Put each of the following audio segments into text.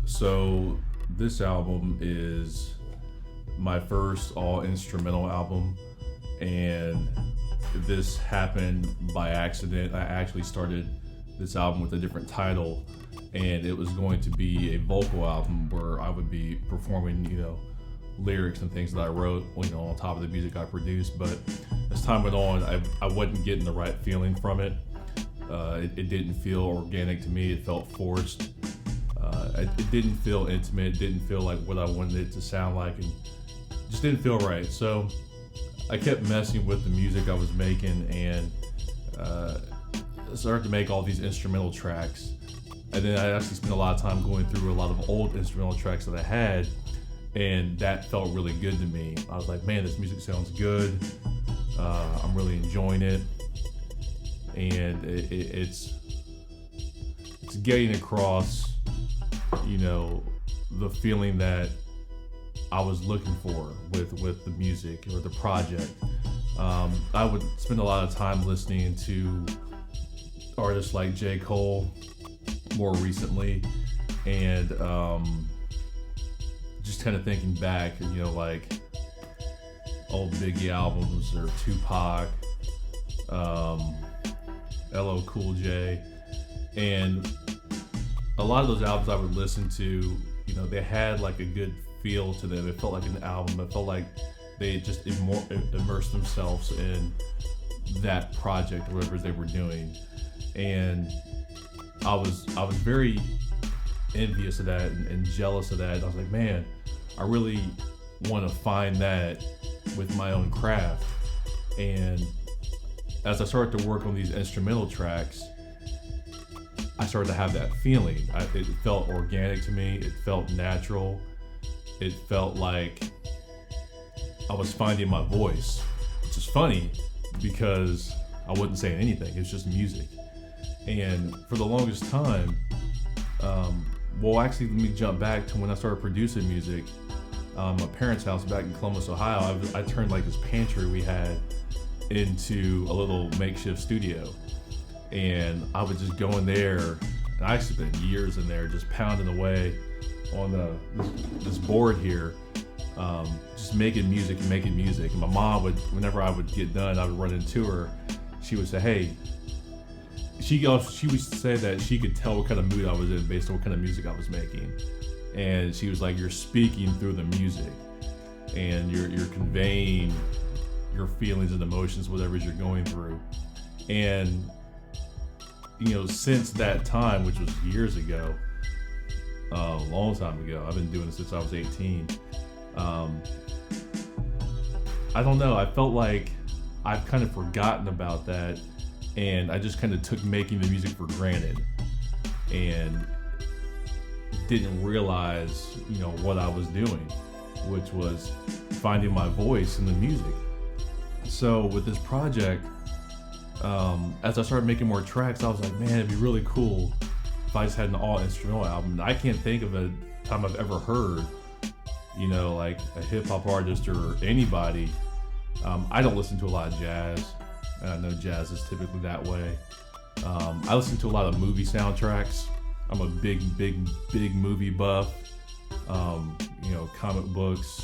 So this album is my first all instrumental album, and this happened by accident. I actually started this album with a different title, and it was going to be a vocal album where I would be performing, lyrics and things that I wrote, on top of the music I produced. But as time went on, I wasn't getting the right feeling from it. It didn't feel organic to me. It felt forced. It didn't feel intimate. It didn't feel like what I wanted it to sound like, and just didn't feel right. So I kept messing with the music I was making, and started to make all these instrumental tracks. And then I actually spent a lot of time going through a lot of old instrumental tracks that I had, and that felt really good to me. I was like, man, this music sounds good. I'm really enjoying it, and it's getting across, the feeling that I was looking for with the music or the project. I would spend a lot of time listening to artists like J. Cole more recently, and just kind of thinking back, like old Biggie albums or Tupac, LL Cool J, and a lot of those albums I would listen to, they had like a good feel to them. It felt like an album. It felt like they just immersed themselves in that project or whatever they were doing, and I was very envious of that and jealous of that. I was like, man, I really want to find that with my own craft. And as I started to work on these instrumental tracks, I started to have that feeling. It felt organic to me. It felt natural. It felt like I was finding my voice, which is funny because I wasn't saying anything. It's just music. And for the longest time, actually, let me jump back to when I started producing music. My parents' house back in Columbus, Ohio, I turned like this pantry we had into a little makeshift studio. And I would just go in there, and I spent years in there just pounding away on this board here, just making music. And my mom would, whenever I would get done, I would run into her. She would say, hey, she would say that she could tell what kind of mood I was in based on what kind of music I was making. And she was like, you're speaking through the music, and you're conveying your feelings and emotions, whatever you're going through. And since that time, which was years ago, a long time ago, I've been doing this since I was 18. I don't know, I felt like I've kind of forgotten about that, and I just kind of took making the music for granted and didn't realize, what I was doing, which was finding my voice in the music. So with this project, as I started making more tracks, I was like, man, it'd be really cool if I just had an all instrumental album. I can't think of a time I've ever heard, like a hip hop artist or anybody. I don't listen to a lot of jazz, and I know jazz is typically that way. I listen to a lot of movie soundtracks. I'm a big movie buff. Comic books,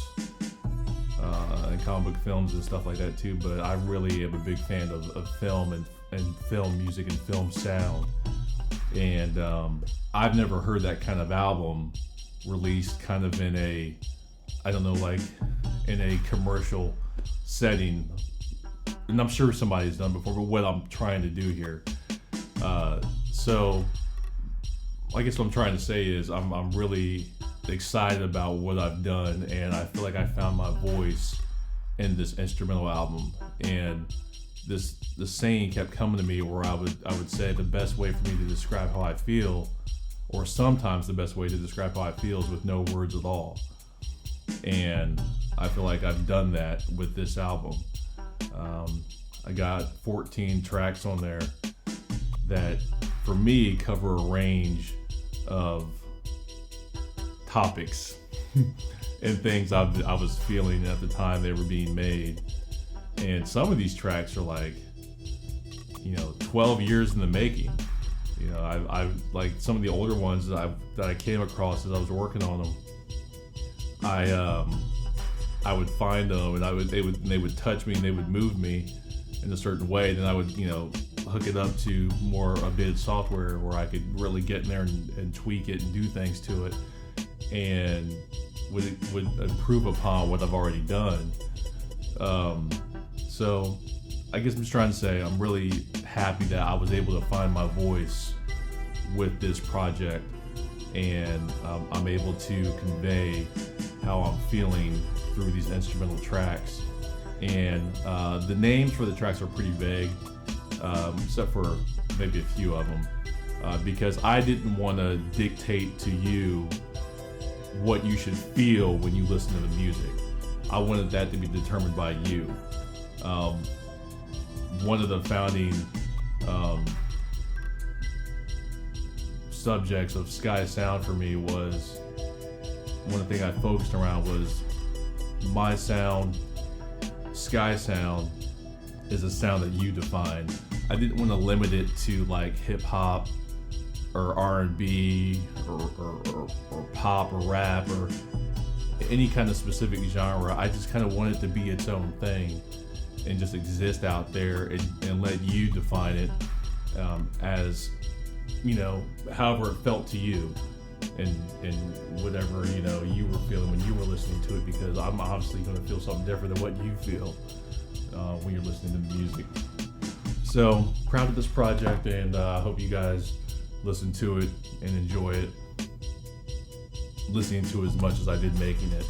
and comic book films and stuff like that too, but I really am a big fan of film and film music and film sound. And I've never heard that kind of album released kind of in a, like in a commercial setting. And I'm sure somebody's done before, but what I'm trying to do here. So I guess what I'm trying to say is I'm really excited about what I've done, and I feel like I found my voice in this instrumental album. And the saying kept coming to me where I would say the best way for me to describe how I feel, or sometimes the best way to describe how I feel, is with no words at all. And I feel like I've done that with this album. I got 14 tracks on there that for me cover a range of topics and things I was feeling at the time they were being made. And some of these tracks are like, 12 years in the making. You know, I like some of the older ones that I came across as I was working on them. I would find them, and they would touch me, and they would move me in a certain way. Then I would, you know, hook it up to more updated software where I could really get in there and tweak it and do things to it, and would improve upon what I've already done. So I guess I'm just trying to say I'm really happy that I was able to find my voice with this project, and I'm able to convey how I'm feeling through these instrumental tracks. And the names for the tracks are pretty vague, except for maybe a few of them, because I didn't want to dictate to you what you should feel when you listen to the music. I wanted that to be determined by you. One of the founding subjects of Sky Sound for me was, one thing I focused around was my sound. Sky Sound is a sound that you define. I didn't want to limit it to like hip hop or R&B or pop or rap or any kind of specific genre. I just kind of wanted it to be its own thing and just exist out there, and let you define it as, you know, however it felt to you, and whatever, you know, you were feeling when you were listening to it, because I'm obviously going to feel something different than what you feel when you're listening to the music. So proud of this project, and I hope you guys listen to it and enjoy it, listening to it as much as I did making it.